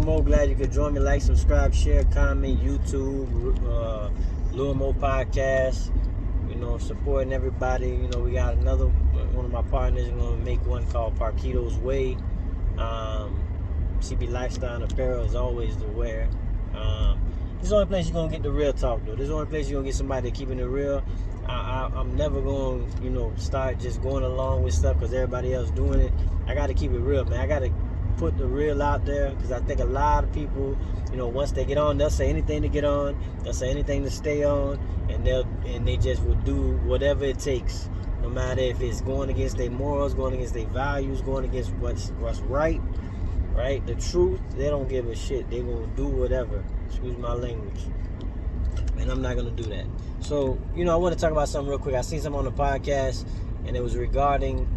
Mo. Glad you could join me. Like, subscribe, share, comment, YouTube, Mo Podcast. Supporting everybody. We got another one of my partners going to make one called Parquito's Way. CB Lifestyle and Apparel is always the wear. This is the only place you're going to get the real talk, though. This is the only place you're going to get somebody keeping it real. I'm never going to, start just going along with stuff because everybody else doing it. I got to keep it real, man. I got to put the real out there because I think a lot of people, once they get on, they'll say anything to get on. They'll say anything to stay on, and they just will do whatever it takes, no matter if it's going against their morals, going against their values, going against what's right, the truth. They don't give a shit. They gonna do whatever. Excuse my language, and I'm not gonna do that. So, I want to talk about something real quick. I seen something on the podcast, and it was regarding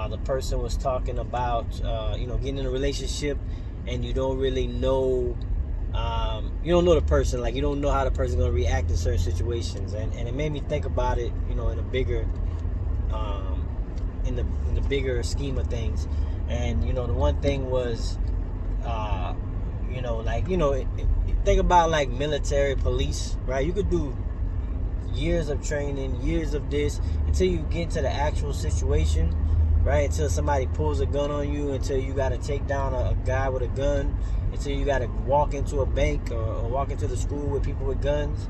the person was talking about getting in a relationship, and you don't really know. You don't know the person, like you don't know how the person's gonna react in certain situations, and it made me think about it, in a bigger, in the bigger scheme of things. And the one thing was, think about like military, police, right? You could do years of training, years of this until you get to the actual situation, right? Until somebody pulls a gun on you, until you got to take down a guy with a gun, until you got to walk into a bank or walk into the school with people with guns,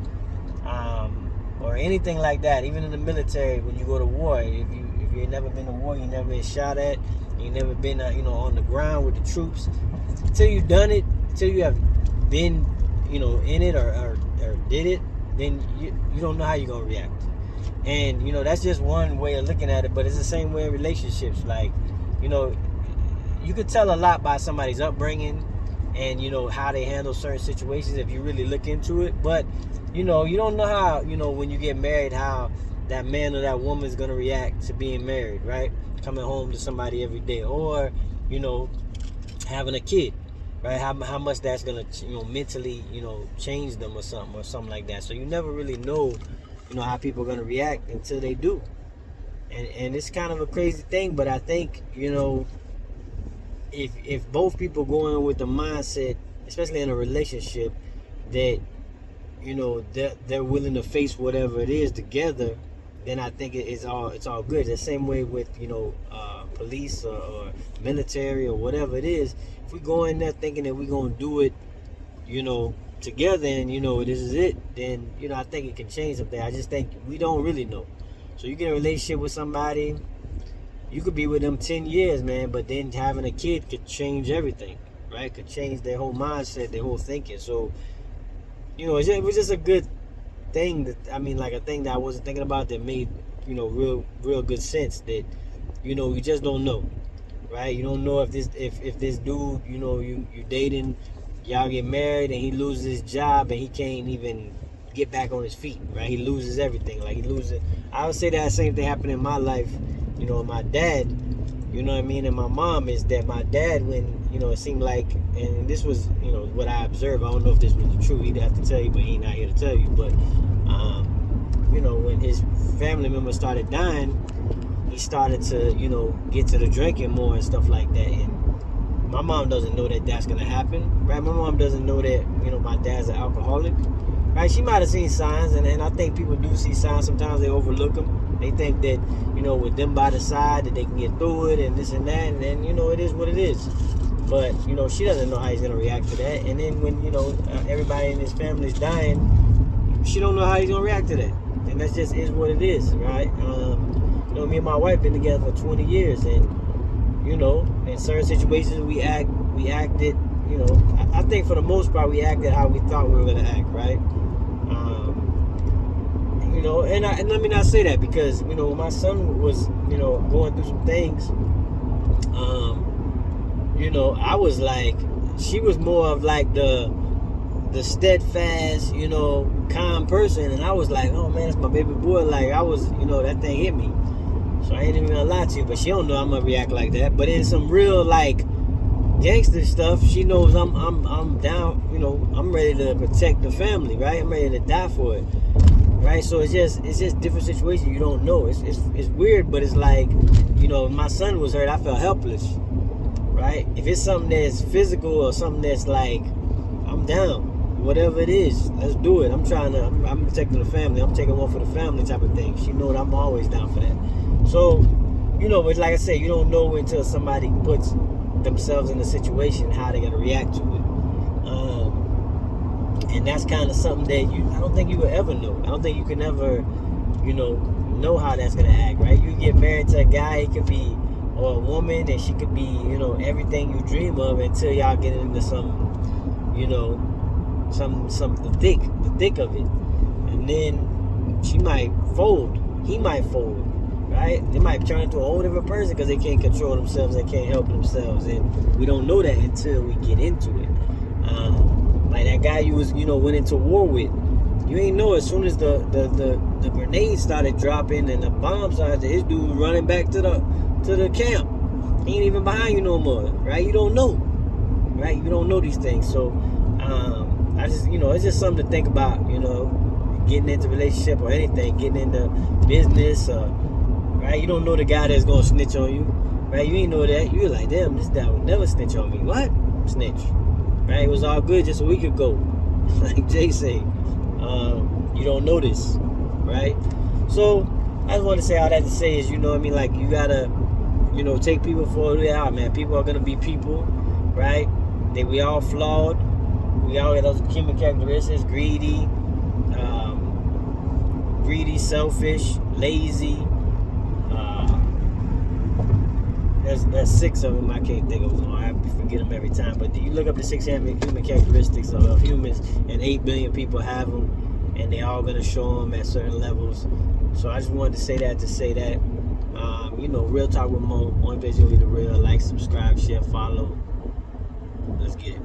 or anything like that. Even in the military, when you go to war, if you ain't never been to war, you never been shot at, you never been on the ground with the troops, until you've done it, until you have been in it or did it, then you don't know how you're gonna react. And that's just one way of looking at it, but it's the same way in relationships. Like, you could tell a lot by somebody's upbringing and how they handle certain situations if you really look into it. But you don't know how when you get married, how that man or that woman is gonna react to being married, right? Coming home to somebody every day, or having a kid, right? How much that's gonna mentally change them or something like that. So you never really know how people are gonna react until they do. And it's kind of a crazy thing, but I think if both people go in with the mindset, especially in a relationship, that they're willing to face whatever it is together, then I think it's all good. The same way with police or military or whatever it is. If we go in there thinking that we're gonna do it together and this is it, then I think it can change something. I just think we don't really know. So you get in a relationship with somebody, you could be with them 10 years, man, but then having a kid could change everything, right? Could change their whole mindset, their whole thinking. So it was just a good thing like a thing that I wasn't thinking about that made real good sense. That you just don't know, right? You don't know if this dude you dating, y'all get married and he loses his job and he can't even get back on his feet, right? He loses everything. Like, he loses. I would say that same thing happened in my life. My dad, and my mom, is that my dad, when it seemed like, and this was what I observed, I don't know if this was the truth, he'd have to tell you, but he ain't not here to tell you. But when his family members started dying, he started to get to the drinking more and stuff like that. And my mom doesn't know that that's gonna happen, right? My mom doesn't know that my dad's an alcoholic, right? She might have seen signs, and I think people do see signs. Sometimes they overlook them. They think that with them by the side that they can get through it and this and that, and then it is what it is. But she doesn't know how he's gonna react to that. And then when everybody in his family is dying, she don't know how he's gonna react to that. And that just is what it is, right? Me and my wife been together for 20 years, and in certain situations we acted. I think for the most part we acted how we thought we were gonna act, right? And let me not say that, because when my son was going through some things, I was like, she was more of like the steadfast, calm person, and I was like, oh man, it's my baby boy. Like, I was, that thing hit me, so I ain't even gonna lie to you. But she don't know I'm gonna react like that. But in some real like gangster stuff, she knows I'm down. I'm ready to protect the family, right? I'm ready to die for it. Right, so it's just different situations. You don't know. It's weird, but it's like, my son was hurt. I felt helpless, right? If it's something that's physical or something that's like, I'm down. Whatever it is, let's do it. I'm protecting the family. I'm taking one for the family type of thing. She know that I'm always down for that. So, but like I said, you don't know until somebody puts themselves in a situation how they're gonna react to it. And that's kind of something that I don't think you will ever know. I don't think you can ever, know how that's gonna act, right? You get married to a guy, he could be, or a woman, and she could be, everything you dream of until y'all get into some, the thick of it, and then she might fold, he might fold, right? They might turn into a whole different person because they can't control themselves, they can't help themselves, and we don't know that until we get into it. Like that guy you was went into war with, you ain't know as soon as the grenades started dropping and the bombs started, his dude running back to the camp. He ain't even behind you no more, right? You don't know, right? You don't know these things. So I just, it's just something to think about, getting into relationship or anything, getting into business, right? You don't know the guy that's gonna snitch on you, right? You ain't know that. You're like, damn, this guy would never snitch on me. What? Snitch, right? It was all good just a week ago, like Jay said. You don't know this, right? So I just want to say all that to say is, like you gotta, take people for who they are, man. People are gonna be people, right? We all flawed. We all got those human characteristics: greedy, selfish, lazy. There's 6 of them. I can't think of them. I forget them every time. But you look up the 6 human characteristics of humans, and 8 billion people have them, and they all gonna show them at certain levels. So I just wanted to say that Real Talk with Mo. Only place you'll be the real. Like, subscribe, share, follow. Let's get it.